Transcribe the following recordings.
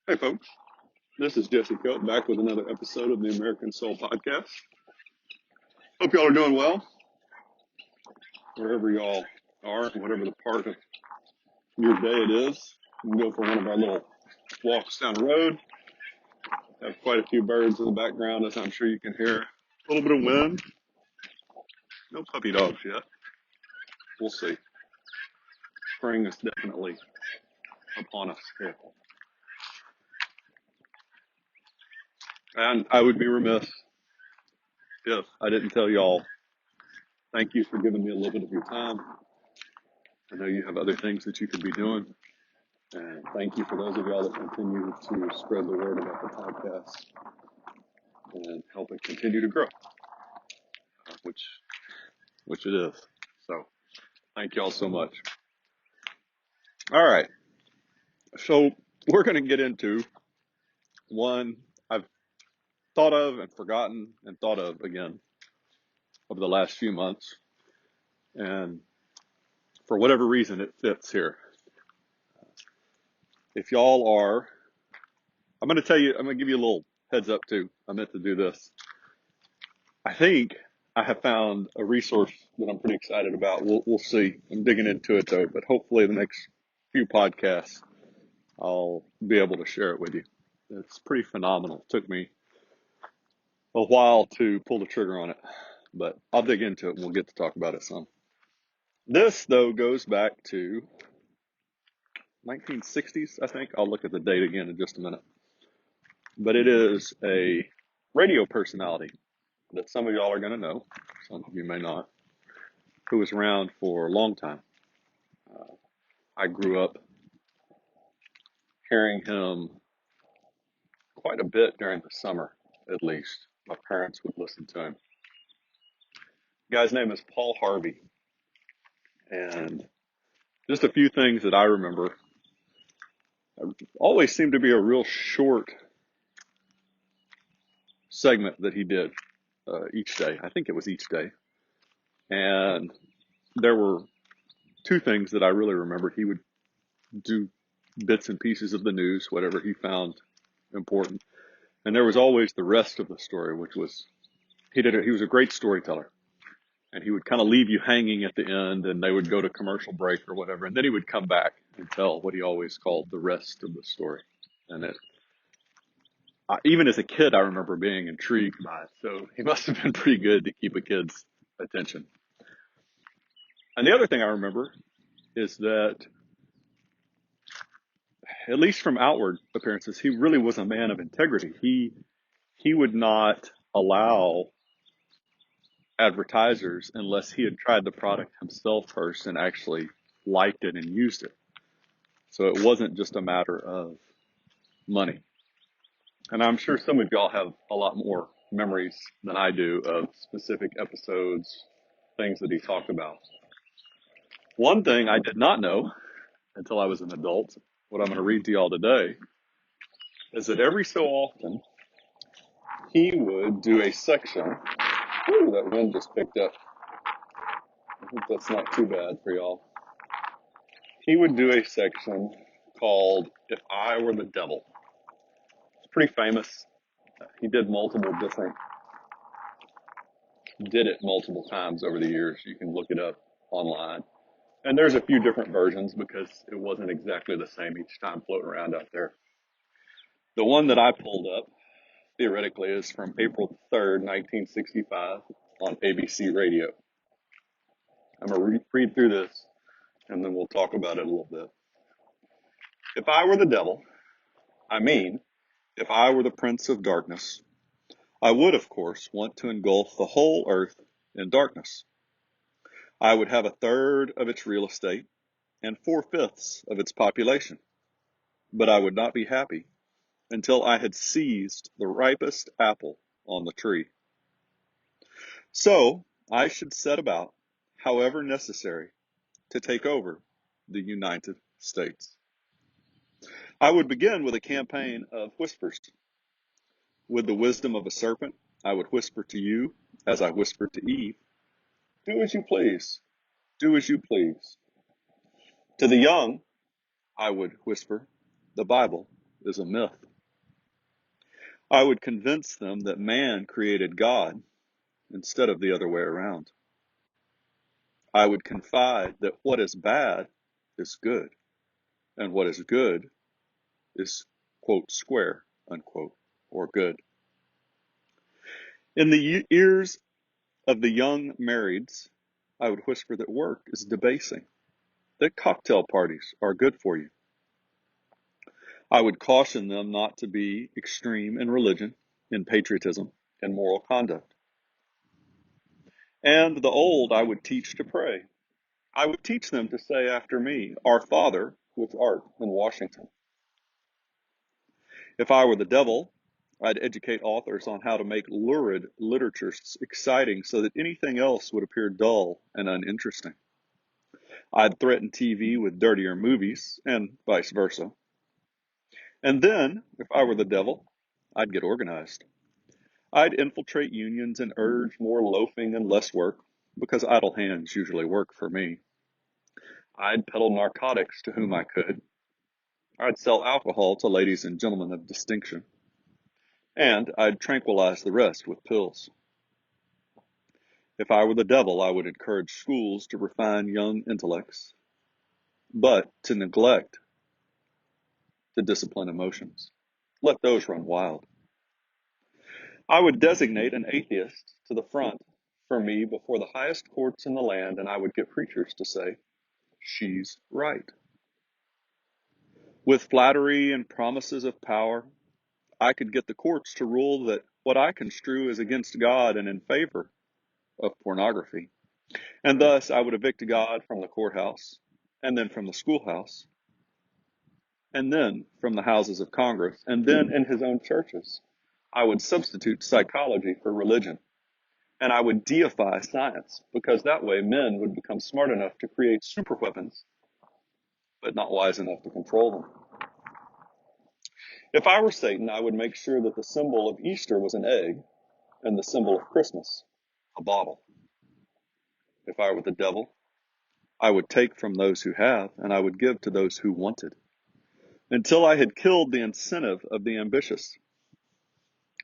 Hey folks, this is Jesse Cope back with another episode of the American Soul Podcast. Hope y'all are doing well, wherever y'all are, whatever the part of your day it is. We can go for one of our little walks down the road. Have quite a few birds in the background, as I'm sure you can hear. A little bit of wind. No puppy dogs yet. We'll see. Spring is definitely upon us here. And I would be remiss if I didn't tell y'all, thank you for giving me a little bit of your time. I know you have other things that you could be doing. And thank you for those of y'all that continue to spread the word about the podcast and help it continue to grow, which it is. So thank y'all so much. All right. So we're going to get into one I've thought of and forgotten and thought of again over the last few months. And for whatever reason, it fits here. If y'all are, I'm going to give you a little heads up too. I meant to do this. I think I have found a resource that I'm pretty excited about. We'll see. I'm digging into it though, but hopefully the next few podcasts I'll be able to share it with you. It's pretty phenomenal. It took me a while to pull the trigger on it, but I'll dig into it and we'll get to talk about it some. This though goes back to 1960s, I think. I'll look at the date again in just a minute. But it is a radio personality that some of y'all are going to know, some of you may not, who was around for a long time. I grew up hearing him quite a bit during the summer, at least. My parents would listen to him. The guy's name is Paul Harvey. And just a few things that I remember. It always seemed to be a real short segment that he did each day. I think it was each day. And there were two things that I really remember. He would do bits and pieces of the news, whatever he found important. And there was always the rest of the story, which was, he was a great storyteller. And he would kind of leave you hanging at the end, and they would go to commercial break or whatever. And then he would come back and tell what he always called the rest of the story. And even as a kid, I remember being intrigued by it. So he must have been pretty good to keep a kid's attention. And the other thing I remember is that, at least from outward appearances, he really was a man of integrity. He would not allow advertisers unless he had tried the product himself first and actually liked it and used it. So it wasn't just a matter of money. And I'm sure some of y'all have a lot more memories than I do of specific episodes, things that he talked about. One thing I did not know until I was an adult, what I'm going to read to y'all today, is that every so often he would do a section. Ooh, that wind just picked up. I hope that's not too bad for y'all. He would do a section called If I Were the Devil. It's pretty famous. He did it multiple times over the years. You can look it up online. And there's a few different versions because it wasn't exactly the same each time floating around out there. The one that I pulled up, theoretically, is from April 3rd, 1965 on ABC Radio. I'm going to read through this, and then we'll talk about it a little bit. If I were the devil, if I were the prince of darkness, I would, of course, want to engulf the whole earth in darkness. I would have a third of its real estate and 4/5 of its population, but I would not be happy until I had seized the ripest apple on the tree. So I should set about, however necessary, to take over the United States. I would begin with a campaign of whispers. With the wisdom of a serpent, I would whisper to you, as I whispered to Eve, do as you please, do as you please. To the young, I would whisper, the Bible is a myth. I would convince them that man created God instead of the other way around. I would confide that what is bad is good, and what is good is, quote, square, unquote, or good. In the ears of the young marrieds, I would whisper that work is debasing, that cocktail parties are good for you. I would caution them not to be extreme in religion, in patriotism, and moral conduct. And the old I would teach to pray. I would teach them to say after me, Our Father, with art in Washington. If I were the devil, I'd educate authors on how to make lurid literature exciting so that anything else would appear dull and uninteresting. I'd threaten TV with dirtier movies, and vice versa. And then, if I were the devil, I'd get organized. I'd infiltrate unions and urge more loafing and less work, because idle hands usually work for me. I'd peddle narcotics to whom I could. I'd sell alcohol to ladies and gentlemen of distinction. And I'd tranquilize the rest with pills. If I were the devil, I would encourage schools to refine young intellects, but to neglect to discipline emotions. Let those run wild. I would designate an atheist to the front for me before the highest courts in the land, and I would get preachers to say, She's right. With flattery and promises of power, I could get the courts to rule that what I construe is against God and in favor of pornography. And thus I would evict God from the courthouse, and then from the schoolhouse, and then from the houses of Congress, and then in his own churches. I would substitute psychology for religion, and I would deify science, because that way men would become smart enough to create superweapons, but not wise enough to control them. If I were Satan, I would make sure that the symbol of Easter was an egg, and the symbol of Christmas, a bottle. If I were the devil, I would take from those who have, and I would give to those who wanted, until I had killed the incentive of the ambitious.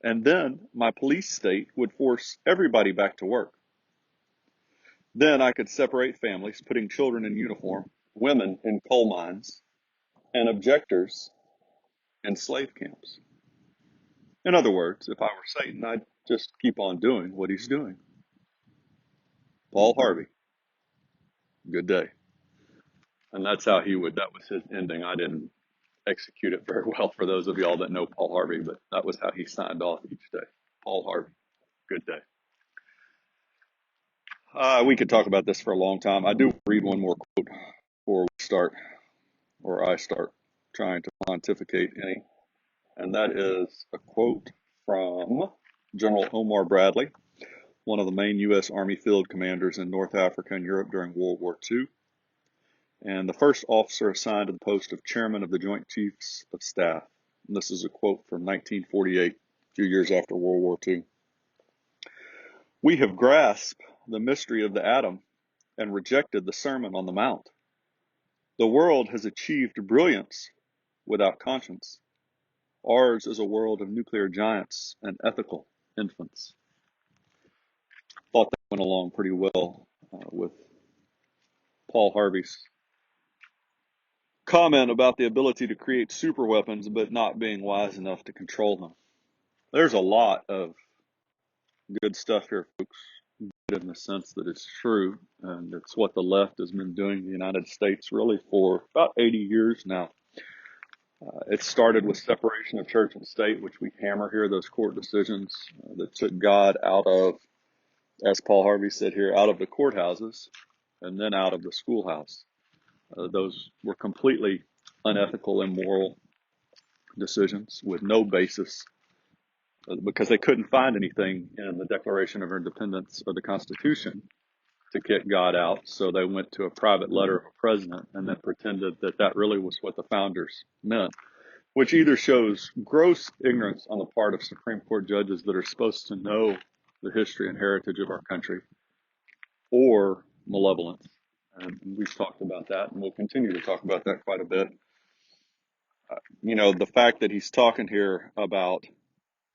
And then my police state would force everybody back to work. Then I could separate families, putting children in uniform, women in coal mines, and objectors in slave camps. In other words, if I were Satan, I'd just keep on doing what he's doing. Paul Harvey, good day. And that's how that was his ending. I didn't execute it very well for those of y'all that know Paul Harvey, but that was how he signed off each day. Paul Harvey, good day. We could talk about this for a long time. I do read one more quote before we start, or I start trying to pontificate any, and that is a quote from General Omar Bradley, one of the main U.S. Army field commanders in North Africa and Europe during World War II, and the first officer assigned to the post of Chairman of the Joint Chiefs of Staff. And this is a quote from 1948, a few years after World War II. We have grasped the mystery of the atom and rejected the Sermon on the Mount. The world has achieved brilliance without conscience. Ours is a world of nuclear giants and ethical infants. Thought that went along pretty well with Paul Harvey's comment about the ability to create super weapons, but not being wise enough to control them. There's a lot of good stuff here, folks, in the sense that it's true, and it's what the left has been doing in the United States really for about 80 years now. It started with separation of church and state, which we hammer here, those court decisions that took God out of, as Paul Harvey said here, out of the courthouses and then out of the schoolhouse. Those were completely unethical, immoral decisions with no basis because they couldn't find anything in the Declaration of Independence or the Constitution to kick God out. So they went to a private letter of a president and then pretended that that really was what the founders meant, which either shows gross ignorance on the part of Supreme Court judges that are supposed to know the history and heritage of our country, or malevolence. And we've talked about that, and we'll continue to talk about that quite a bit. The fact that he's talking here about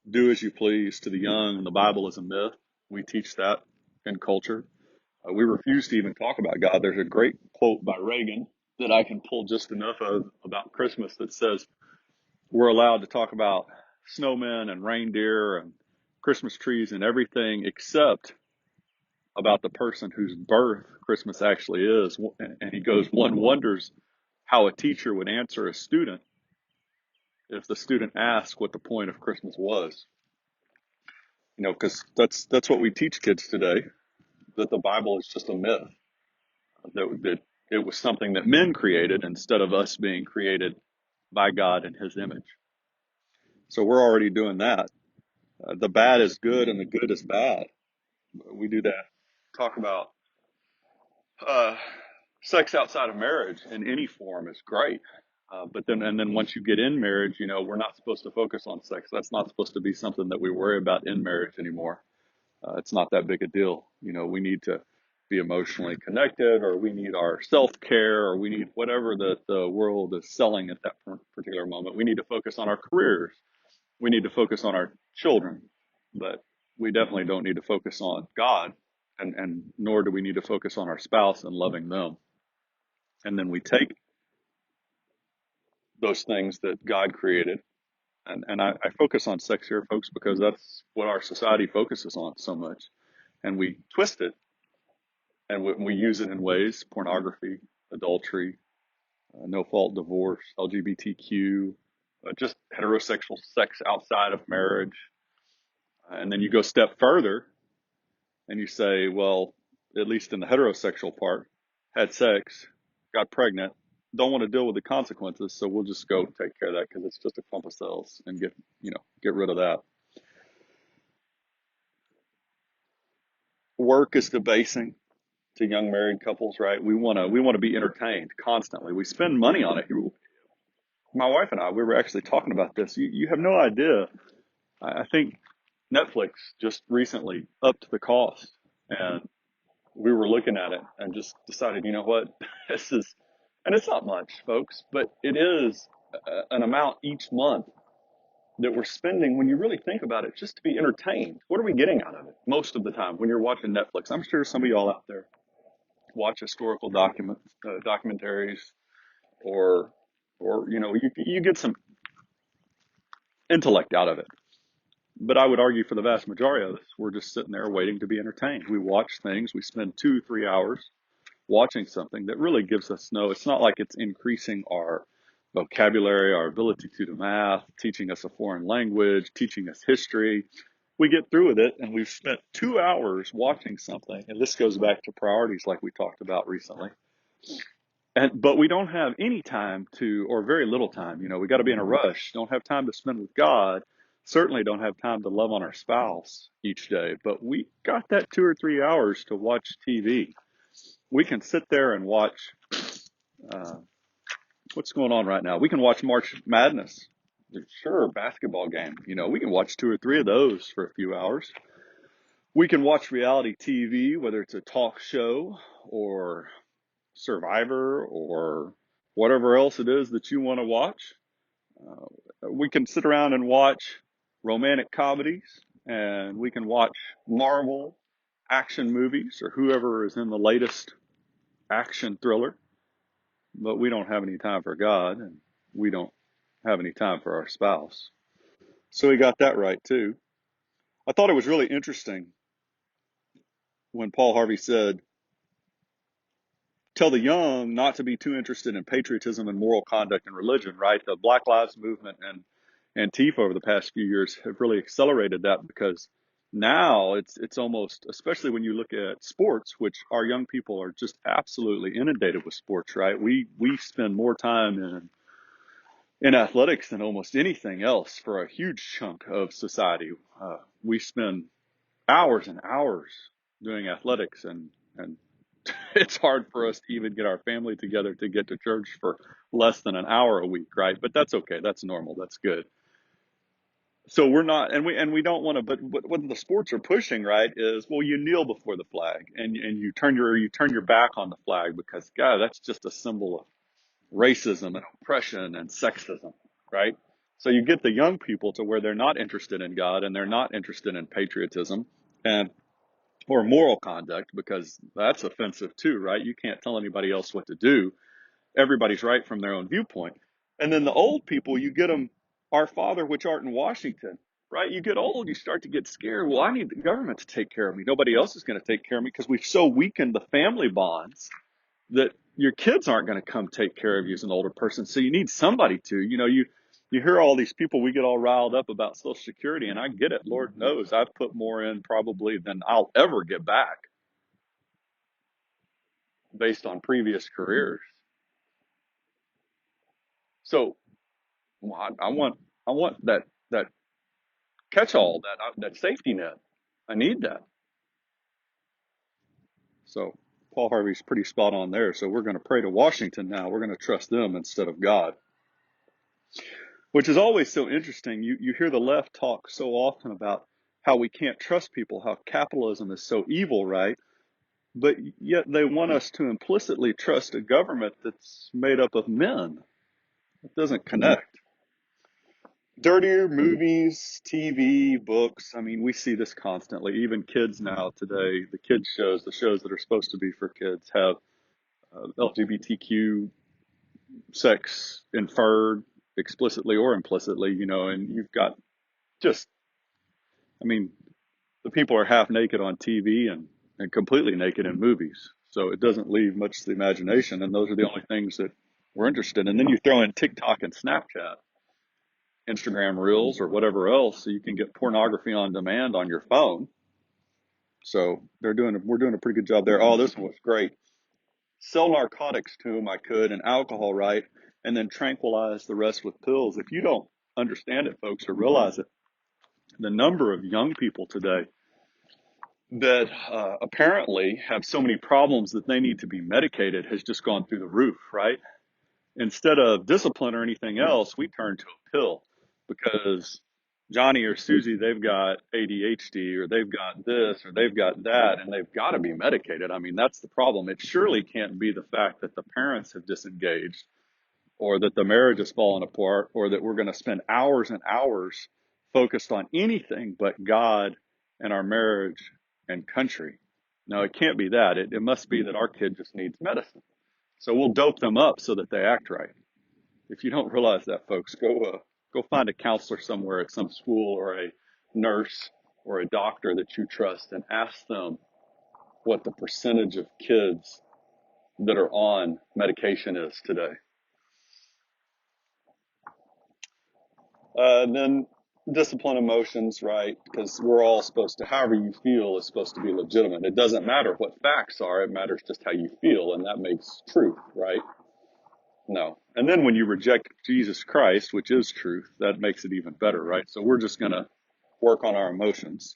do as you please to the young and the Bible is a myth. We teach that in culture. We refuse to even talk about God. There's a great quote by Reagan that I can pull just enough of about Christmas that says we're allowed to talk about snowmen and reindeer and Christmas trees and everything except about the person whose birth Christmas actually is. And he goes, one wonders how a teacher would answer a student if the student asked what the point of Christmas was. Because that's what we teach kids today, that the Bible is just a myth, that it was something that men created instead of us being created by God in his image. So we're already doing that. The bad is good and the good is bad. We do that. Talk about uh, sex outside of marriage in any form is great. But then once you get in marriage, we're not supposed to focus on sex. That's not supposed to be something that we worry about in marriage anymore. It's not that big a deal. We need to be emotionally connected, or we need our self-care, or we need whatever the world is selling at that particular moment. We need to focus on our careers. We need to focus on our children, but we definitely don't need to focus on God, and nor do we need to focus on our spouse and loving them. And then we take those things that God created. And I focus on sex here, folks, because that's what our society focuses on so much. And we twist it and we use it in ways: pornography, adultery, no fault divorce, LGBTQ, just heterosexual sex outside of marriage. And then you go a step further and you say, well, at least in the heterosexual part, had sex, got pregnant, don't want to deal with the consequences, so we'll just go take care of that because it's just a clump of cells and get rid of that. Work is debasing to young married couples, right? We want to be entertained constantly. We spend money on it. My wife and I, we were actually talking about this. You have no idea. I think Netflix just recently upped the cost, and we were looking at it and just decided, you know what, this is, and it's not much, folks, but it is an amount each month that we're spending when you really think about it, just to be entertained. What are we getting out of it most of the time when you're watching Netflix? I'm sure some of y'all out there watch historical documentaries, or you get some intellect out of it. But I would argue for the vast majority of us, we're just sitting there waiting to be entertained. We watch things, we spend 2-3 hours watching something that really gives us it's not like it's increasing our vocabulary, our ability to do math, teaching us a foreign language, teaching us history. We get through with it and we've spent 2 hours watching something. And this goes back to priorities like we talked about recently. But we don't have any time or very little time. We got to be in a rush. Don't have time to spend with God. Certainly don't have time to love on our spouse each day. But we got that 2 or 3 hours to watch TV. We can sit there and watch what's going on right now. We can watch March Madness. Sure, basketball game. We can watch 2 or 3 of those for a few hours. We can watch reality TV, whether it's a talk show or Survivor or whatever else it is that you want to watch. We can sit around and watch romantic comedies, and we can watch Marvel action movies or whoever is in the latest action thriller. But we don't have any time for God, and we don't have any time for our spouse. So we got that right too. I thought it was really interesting when Paul Harvey said, tell the young not to be too interested in patriotism and moral conduct and religion, right? The Black Lives Movement and Antifa over the past few years have really accelerated that, because now it's almost, especially when you look at sports, which our young people are just absolutely inundated with sports, right? We spend more time in athletics than almost anything else for a huge chunk of society. We spend hours and hours doing athletics, and it's hard for us to even get our family together to get to church for less than an hour a week, right? But that's okay. That's normal. That's good. So we're not, and we don't want to. But what the sports are pushing, right, is, well, you kneel before the flag, and you turn your back on the flag, because God, that's just a symbol of racism and oppression and sexism. right? So you get the young people to where they're not interested in God and they're not interested in patriotism and or moral conduct, because that's offensive too, right? You can't tell anybody else what to do. Everybody's right from their own viewpoint. And then the old people, you get them, our Father which art in Washington, right? You get old, you start to get scared. Well, I need the government to take care of me. Nobody else is going to take care of me because we've so weakened the family bonds that your kids aren't going to come take care of you as an older person. So you need somebody to, you hear all these people, we get all riled up about Social Security, and I get it. Lord knows I've put more in probably than I'll ever get back based on previous careers. So I want that catch-all, that safety net. I need that. So Paul Harvey's pretty spot on there. So we're going to pray to Washington now. We're going to trust them instead of God, which is always so interesting. You hear the left talk so often about how we can't trust people, how capitalism is so evil, right? But yet they want us to implicitly trust a government that's made up of men. It doesn't connect. Dirtier movies, TV, books. I mean, we see this constantly. Even kids now today, the kids shows, the shows that are supposed to be for kids have LGBTQ sex inferred explicitly or implicitly, and you've got just, I mean, the people are half naked on TV and completely naked in movies. So it doesn't leave much to the imagination. And those are the only things that we're interested in. And then you throw in TikTok and Snapchat, Instagram Reels, or whatever else, so you can get pornography on demand on your phone. So we're doing a pretty good job there. Oh, this one was great. Sell narcotics to them, I could, and alcohol, right? And then tranquilize the rest with pills. If you don't understand it, folks, or realize it, the number of young people today that apparently have so many problems that they need to be medicated has just gone through the roof, right? Instead of discipline or anything else, we turn to a pill because Johnny or Susie, they've got ADHD or they've got this or they've got that, and they've got to be medicated. I mean, that's the problem. It surely can't be the fact that the parents have disengaged or that the marriage has fallen apart or that we're going to spend hours and hours focused on anything but God and our marriage and country. No, it can't be that. It must be that our kid just needs medicine. So we'll dope them up so that they act right. If you don't realize that, folks, go find a counselor somewhere at some school or a nurse or a doctor that you trust and ask them what the percentage of kids that are on medication is today. Then discipline emotions, right? Because we're all supposed to, however you feel is supposed to be legitimate. It doesn't matter what facts are. It matters just how you feel. And that makes truth, right? No. And then when you reject Jesus Christ, which is truth, that makes it even better, right? So we're just going to work on our emotions.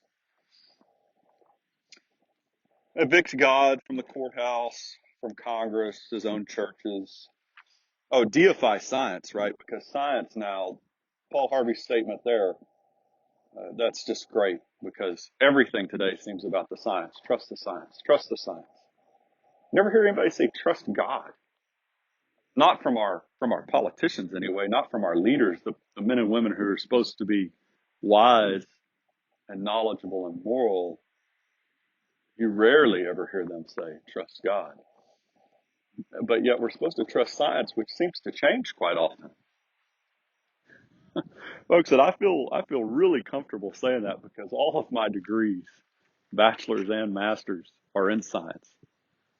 Evict God from the courthouse, from Congress, his own churches. Oh, deify science, right? Because science now, Paul Harvey's statement there, that's just great because everything today seems about the science. Trust the science. Trust the science. Never hear anybody say trust God. Not from our politicians anyway, not from our leaders, the men and women who are supposed to be wise and knowledgeable and moral. You rarely ever hear them say trust God. But yet we're supposed to trust science, which seems to change quite often. Folks, and I feel really comfortable saying that because all of my degrees, bachelor's and master's, are in science.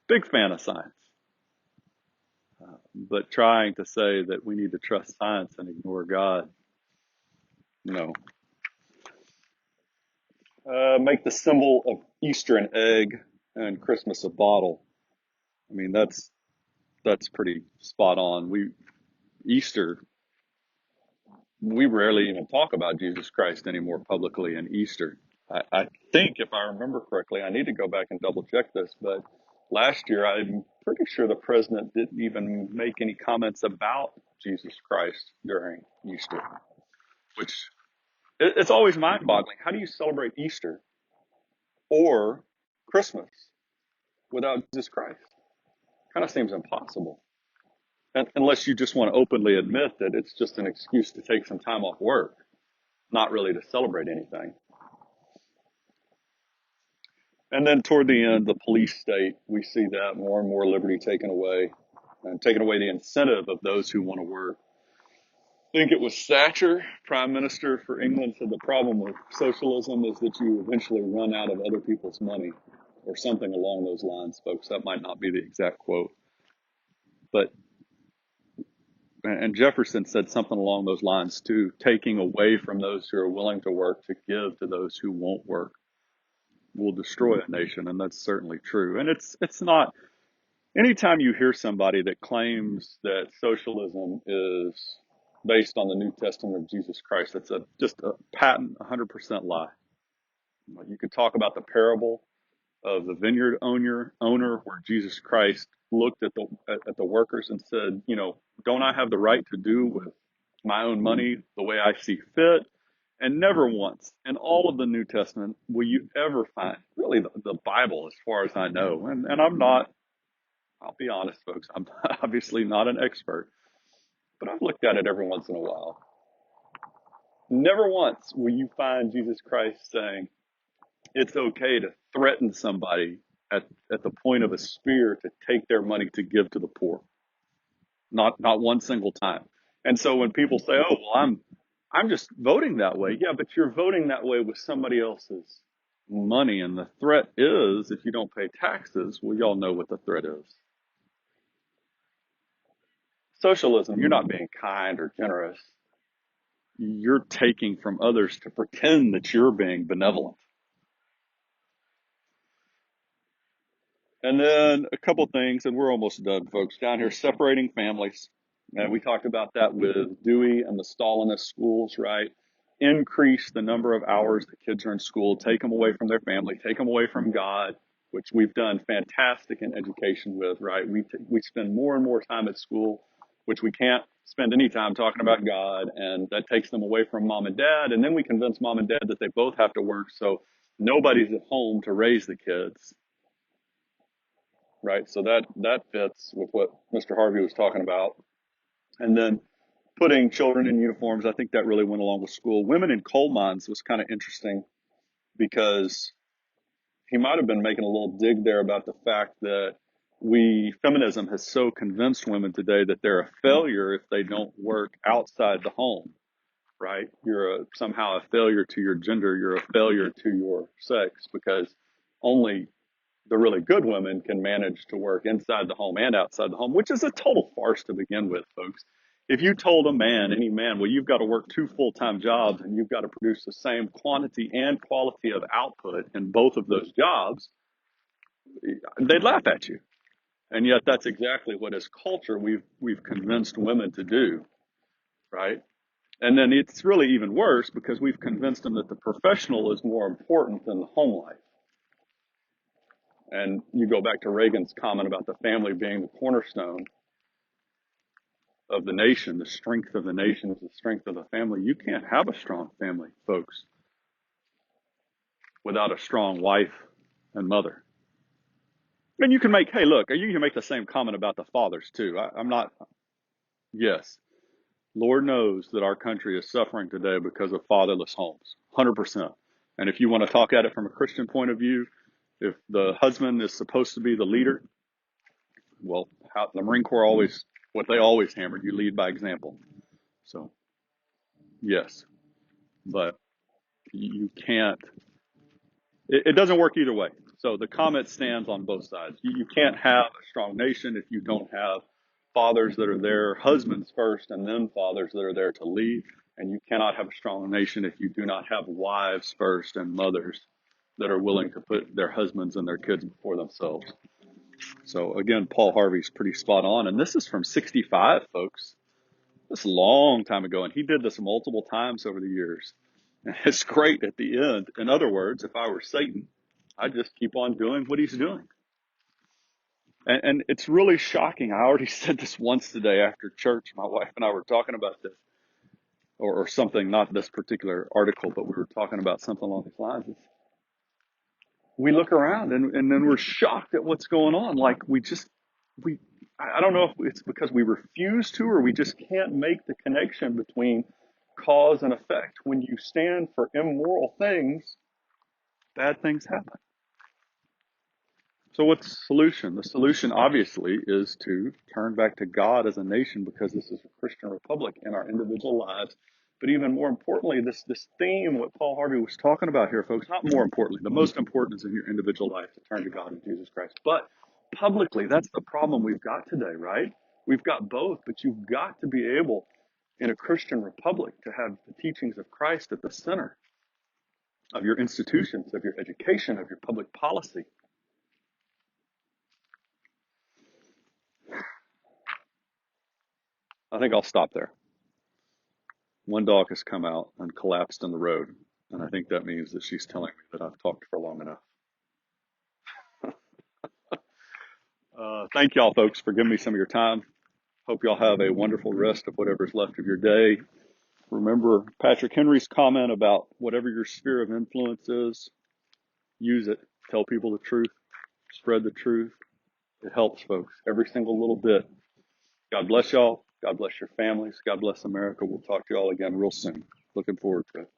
Big fan of science. But trying to say that we need to trust science and ignore God, no. Make the symbol of Easter an egg and Christmas a bottle. I mean, that's pretty spot on. Easter, we rarely even talk about Jesus Christ anymore publicly in Easter. I think, if I remember correctly, I need to go back and double check this, but last year I'm pretty sure the president didn't even make any comments about Jesus Christ during Easter, which it's always mind-boggling. How do you celebrate Easter or Christmas without Jesus Christ? Kind of seems impossible. unless you just want to openly admit that it's just an excuse to take some time off work, not really to celebrate anything. And then toward the end, the police state, we see that more and more liberty taken away, and taking away the incentive of those who want to work. I think it was Thatcher, Prime Minister for England, said the problem with socialism is that you eventually run out of other people's money, or something along those lines, folks. That might not be the exact quote. But, and Jefferson said something along those lines too, taking away from those who are willing to work to give to those who won't work will destroy a nation. And that's certainly true. And it's not, anytime you hear somebody that claims that socialism is based on the New Testament of Jesus Christ, that's just a patent 100% lie. You could talk about the parable of the vineyard owner where Jesus Christ looked at the workers and said, don't I have the right to do with my own money the way I see fit? And never once in all of the New Testament will you ever find, really the Bible as far as I know, and I'll be honest, folks, I'm obviously not an expert, but I've looked at it every once in a while. Never once will you find Jesus Christ saying it's okay to threaten somebody at the point of a spear to take their money to give to the poor. Not one single time. And so when people say, "Oh, well, I'm just voting that way," yeah, but you're voting that way with somebody else's money, and the threat is if you don't pay taxes, well, y'all know what the threat is. Socialism, you're not being kind or generous. You're taking from others to pretend that you're being benevolent. And then a couple things, and we're almost done, folks, down here, separating families. And we talked about that with Dewey and the Stalinist schools, right? Increase the number of hours the kids are in school, take them away from their family, take them away from God, which we've done fantastic in education with, right? We spend more and more time at school, which we can't spend any time talking about God, and that takes them away from mom and dad. And then we convince mom and dad that they both have to work, so nobody's at home to raise the kids. Right, so that fits with what Mr. Harvey was talking about. And then putting children in uniforms, I think that really went along with school. Women in coal mines was kind of interesting because he might have been making a little dig there about the fact that feminism has so convinced women today that they're a failure if they don't work outside the home, right? You're somehow a failure to your gender, you're a failure to your sex, because only the really good women can manage to work inside the home and outside the home, which is a total farce to begin with, folks. If you told any man, well, you've got to work 2 full-time jobs and you've got to produce the same quantity and quality of output in both of those jobs, they'd laugh at you. And yet that's exactly what, as culture, we've convinced women to do, right? And then it's really even worse because we've convinced them that the professional is more important than the home life. And you go back to Reagan's comment about the family being the cornerstone of the nation. The strength of the nation is the strength of the family. You can't have a strong family, folks, without a strong wife and mother. And you can make the same comment about the fathers too. Yes, Lord knows that our country is suffering today because of fatherless homes, 100%. And if you want to talk at it from a Christian point of view, if the husband is supposed to be the leader, well, the Marine Corps always hammered, you lead by example. So, yes, but you can't, it doesn't work either way. So the comment stands on both sides. You can't have a strong nation if you don't have fathers that are there, husbands first, and then fathers that are there to lead. And you cannot have a strong nation if you do not have wives first and mothers that are willing to put their husbands and their kids before themselves. So again, Paul Harvey's pretty spot on. And this is from 65, folks. This is a long time ago. And he did this multiple times over the years. And it's great at the end. In other words, if I were Satan, I'd just keep on doing what he's doing. And it's really shocking. I already said this once today after church. My wife and I were talking about this. Or something, not this particular article, but we were talking about something along these lines. We look around and then we're shocked at what's going on. Like we I don't know if it's because we refuse to or we just can't make the connection between cause and effect. When you stand for immoral things, bad things happen. So what's the solution? The solution obviously is to turn back to God as a nation because this is a Christian republic in our individual lives. But even more importantly, this theme, what Paul Harvey was talking about here, folks, not more importantly, the most important is in your individual life to turn to God and Jesus Christ. But publicly, that's the problem we've got today, right? We've got both, but you've got to be able in a Christian republic to have the teachings of Christ at the center of your institutions, of your education, of your public policy. I think I'll stop there. One dog has come out and collapsed in the road, and I think that means that she's telling me that I've talked for long enough. Thank y'all, folks, for giving me some of your time. Hope y'all have a wonderful rest of whatever's left of your day. Remember Patrick Henry's comment about whatever your sphere of influence is, use it. Tell people the truth. Spread the truth. It helps, folks, every single little bit. God bless y'all. God bless your families. God bless America. We'll talk to y'all again real soon. Looking forward to it.